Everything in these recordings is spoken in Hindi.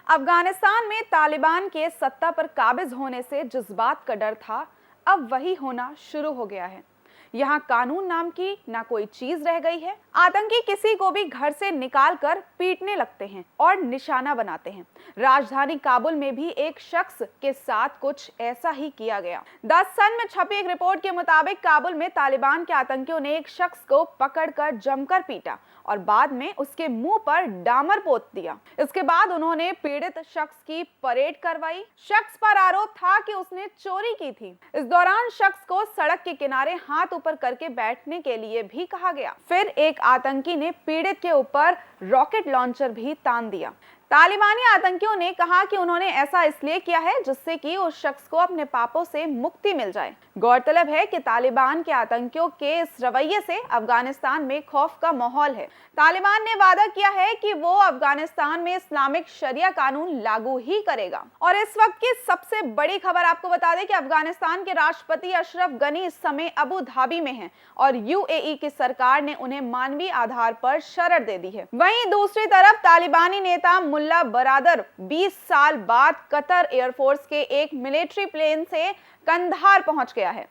अफगानिस्तान में तालिबान के सत्ता पर काबिज होने से जिस बात का डर था, अब वही होना शुरू हो गया है। यहाँ कानून नाम की ना कोई चीज रह गई है। आतंकी किसी को भी घर से निकाल कर पीटने लगते हैं और निशाना बनाते हैं। राजधानी काबुल में भी एक शख्स के साथ कुछ ऐसा ही किया गया। द सन में छपी एक रिपोर्ट के मुताबिक काबुल में तालिबान के आतंकियों ने एक शख्स को पकड़कर जमकर पीटा और बाद में उसके मुंह पर डामर पोत दिया। इसके बाद उन्होंने पीड़ित शख्स की परेड करवाई। शख्स पर आरोप था कि उसने चोरी की थी। इस दौरान शख्स को सड़क के किनारे हाथ ऊपर करके बैठने के लिए भी कहा गया। फिर एक आतंकी ने पीड़ित के ऊपर रॉकेट लॉन्चर भी तान दिया। तालिबानी आतंकियों ने कहा कि उन्होंने ऐसा इसलिए किया है जिससे कि उस शख्स को अपने पापों से मुक्ति मिल जाए। गौरतलब है कि तालिबान के आतंकियों के इस रवैये से अफगानिस्तान में खौफ का माहौल है। तालिबान ने वादा किया है कि वो अफगानिस्तान में इस्लामिक शरिया कानून लागू ही करेगा। और इस वक्त की सबसे बड़ी खबर आपको बता दें कि अफगानिस्तान के राष्ट्रपति अशरफ गनी इस समय अबू धाबी में हैं और यूएई की सरकार ने उन्हें मानवीय आधार पर शरण दे दी है। वहीं दूसरी तरफ तालिबानी नेता मुल्ला बरादर 20 साल बाद कतर एयरफोर्स के एक मिलिट्री प्लेन से कंधार पहुंच गया है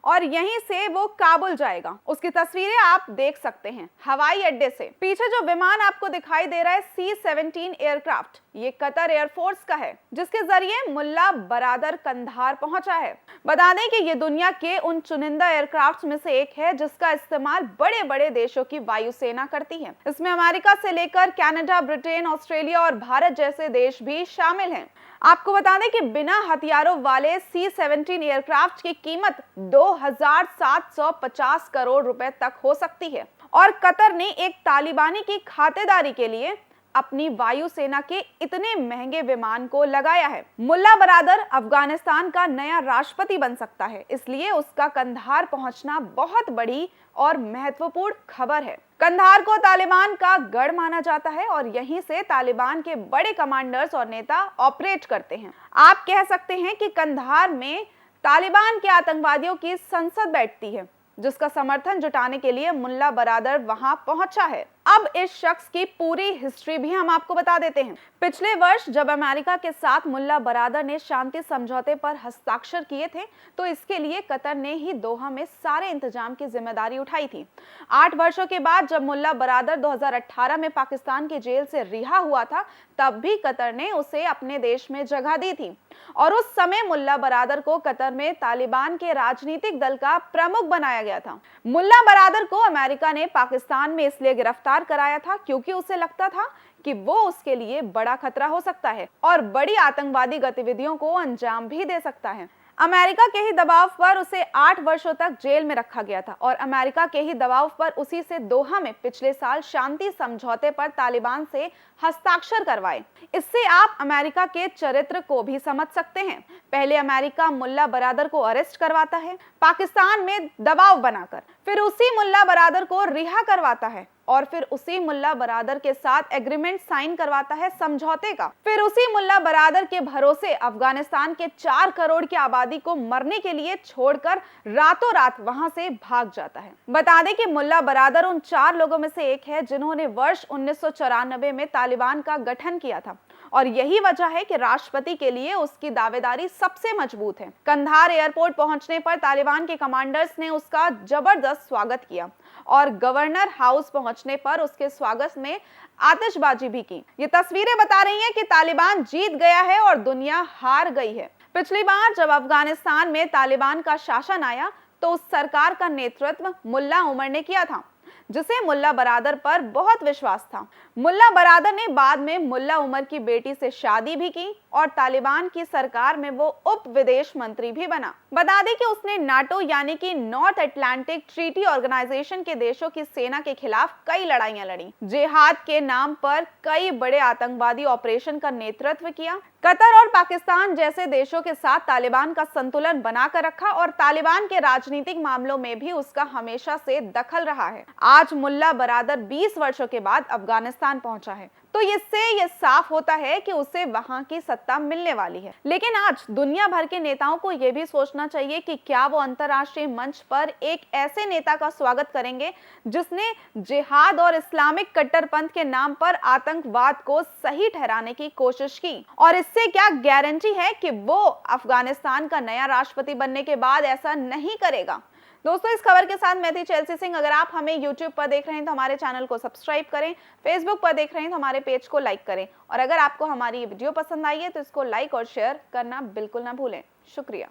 और यहीं से वो काबुल जाएगा। उसकी तस्वीरें आप देख सकते हैं हवाई अड्डे से। पीछे जो विमान आपको दिखाई दे रहा है C-17 एयरक्राफ्ट, ये कतर एयरफोर्स का है जिसके जरिए मुल्ला बरादर कंधार पहुंचा है। बता दें कि ये दुनिया के उन चुनिंदा एयरक्राफ्ट में से एक है जिसका इस्तेमाल बड़े बड़े देशों की वायुसेना करती है। इसमें अमेरिका से लेकर कनाडा, ब्रिटेन, ऑस्ट्रेलिया और भारत जैसे देश भी शामिल हैं। आपको बता दें कि बिना हथियारों वाले C-17 एयरक्राफ्ट की कीमत 2,750 करोड़ रुपए तक हो सकती है और कतर ने एक तालिबानी की खातेदारी के लिए अपनी वायुसेना के इतने महंगे विमान को लगाया है। मुल्ला बरादर अफगानिस्तान का नया राष्ट्रपति बन सकता है, इसलिए उसका कंधार पहुंचना बहुत बड़ी और महत्वपूर्ण खबर है। कंधार को तालिबान का गढ़ माना जाता है और यहीं से तालिबान के बड़े कमांडर्स और नेता ऑपरेट करते हैं। आप कह सकते हैं कि कंधार में तालिबान के आतंकवादियों की संसद बैठती है जिसका समर्थन जुटाने के लिए मुल्ला बरादर वहां पहुंचा है। अब इस शख्स की पूरी हिस्ट्री भी हम आपको बता देते हैं। पिछले वर्ष जब अमेरिका के साथ मुल्ला बरादर ने शांति समझौते पर हस्ताक्षर किए थे तो इसके लिए कतर ने ही दोहा में सारे इंतजाम की जिम्मेदारी उठाई थी। 8 वर्षों के बाद जब मुल्ला बरादर 2018 में पाकिस्तान की जेल से रिहा हुआ था तब भी कतर ने उसे अपने देश में जगह दी थी और उस समय मुल्ला बरादर को कतर में तालिबान के राजनीतिक दल का प्रमुख बनाया गया था। मुल्ला बरादर को अमेरिका ने पाकिस्तान में इसलिए गिरफ्तार कराया था क्योंकि उसे लगता था कि वो उसके लिए बड़ा खतरा हो सकता है और बड़ी आतंकवादी गतिविधियों को अंजाम भी दे सकता है। अमेरिका के ही दबाव पर उसे 8 वर्षों तक जेल में रखा गया था और अमेरिका के ही दबाव पर उसी से दोहा में पिछले साल शांति समझौते पर तालिबान से हस्ताक्षर करवाए। इससे आप अमेरिका के चरित्र को भी समझ सकते हैं। पहले अमेरिका मुल्ला बरादर को अरेस्ट करवाता है पाकिस्तान में दबाव बनाकर, फिर उसी मुल्ला बरादर को रिहा करवाता है और फिर उसी मुल्ला बरादर के साथ एग्रीमेंट साइन करवाता है समझौते का। फिर उसी मुल्ला बरादर के भरोसे अफगानिस्तान के 4 करोड़ की आबादी को मरने के लिए छोड़कर रातों रात वहां से भाग जाता है। बता दें कि मुल्ला बरादर उन 4 लोगों में से एक है जिन्होंने वर्ष 1994 में तालिबान का गठन किया था और यही वजह है कि राष्ट्रपति के लिए उसकी दावेदारी सबसे मजबूत है। कंधार एयरपोर्ट पहुंचने पर तालिबान के कमांडर्स ने उसका जबरदस्त स्वागत किया और गवर्नर हाउस पहुंचने पर उसके स्वागत में आतिशबाजी भी की। ये तस्वीरें बता रही हैं कि तालिबान जीत गया है और दुनिया हार गई है। पिछली बार जब अफगानिस्तान में तालिबान का शासन आया तो उस सरकार का नेतृत्व मुल्ला उमर ने किया था जिसे मुल्ला बरादर पर बहुत विश्वास था। मुल्ला बरादर ने बाद में मुल्ला उमर की बेटी से शादी भी की और तालिबान की सरकार में वो उप विदेश मंत्री भी बना। बता दें कि उसने नाटो यानी कि नॉर्थ अटलांटिक ट्रीटी ऑर्गेनाइजेशन के देशों की सेना के खिलाफ कई लड़ाइयां लड़ी, जिहाद के नाम पर कई बड़े आतंकवादी ऑपरेशन का नेतृत्व किया, कतर और पाकिस्तान जैसे देशों के साथ तालिबान का संतुलन बनाकर रखा और तालिबान के राजनीतिक मामलों में भी उसका हमेशा से दखल रहा है। आज मुल्ला बरादर 20 वर्षों के बाद अफगानिस्तान पहुंचा है। तो इससे ये साफ होता है कि उसे वहां की सत्ता मिलने वाली है। लेकिन आज दुनिया भर के नेताओं को यह भी सोचना चाहिए कि क्या वो अंतर्राष्ट्रीय मंच पर एक ऐसे नेता का स्वागत करेंगे जिसने जिहाद और इस्लामिक कट्टरपंथ के नाम पर आतंकवाद को सही ठहराने की कोशिश की, और इससे क्या गारंटी है कि वो अफगानिस्तान का नया राष्ट्रपति बनने के बाद ऐसा नहीं करेगा। दोस्तों, इस खबर के साथ मैं थी चेल्सी सिंह। अगर आप हमें YouTube पर देख रहे हैं तो हमारे चैनल को सब्सक्राइब करें, Facebook पर देख रहे हैं तो हमारे पेज को लाइक करें, और अगर आपको हमारी ये वीडियो पसंद आई है तो इसको लाइक और शेयर करना बिल्कुल ना भूलें। शुक्रिया।